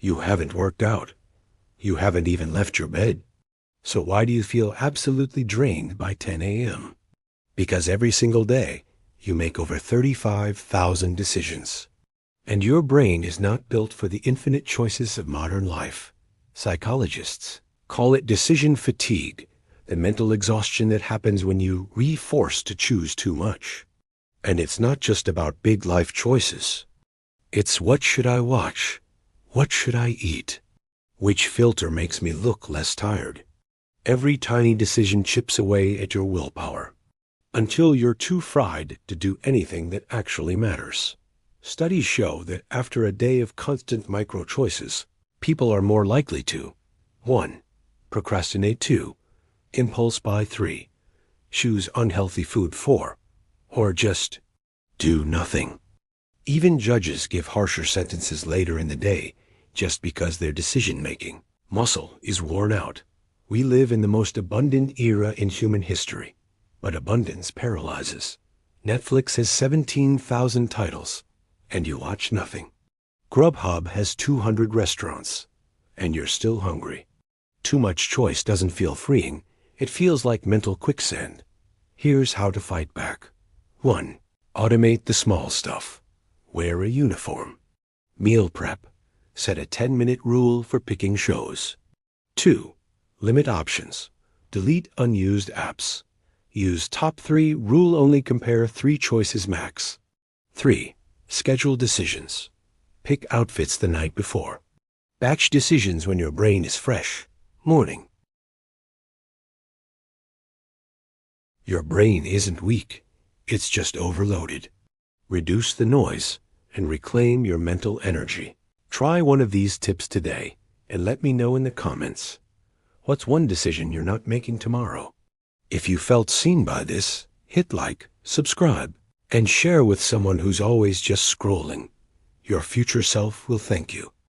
You haven't worked out. You haven't even left your bed. So why do you feel absolutely drained by 10 a.m.? Because every single day, you make over 35,000 decisions. And your brain is not built for the infinite choices of modern life. Psychologists call it decision fatigue, the mental exhaustion that happens when you re-force to choose too much. And it's not just about big life choices. It's what should I watch? What should I eat? Which filter makes me look less tired? Every tiny decision chips away at your willpower, until you're too fried to do anything that actually matters. Studies show that after a day of constant micro-choices, people are more likely to 1. Procrastinate. 2. Impulse buy. 3. Choose unhealthy food. 4. Or just do nothing. Even judges give harsher sentences later in the day just because their decision-making muscle is worn out. We live in the most abundant era in human history, but abundance paralyzes. Netflix has 17,000 titles, and you watch nothing. Grubhub has 200 restaurants, and you're still hungry. Too much choice doesn't feel freeing. It feels like mental quicksand. Here's how to fight back. 1. Automate the small stuff. Wear a uniform. Meal prep. Set a 10-minute rule for picking shows. 2. Limit options. Delete unused apps. Use top 3 rule only, compare 3 choices max. 3. Schedule decisions. Pick outfits the night before. Batch decisions when your brain is fresh. Morning. Your brain isn't weak. It's just overloaded. Reduce the noise and reclaim your mental energy. Try one of these tips today and let me know in the comments. What's one decision you're not making tomorrow? If you felt seen by this, hit like, subscribe, and share with someone who's always just scrolling. Your future self will thank you.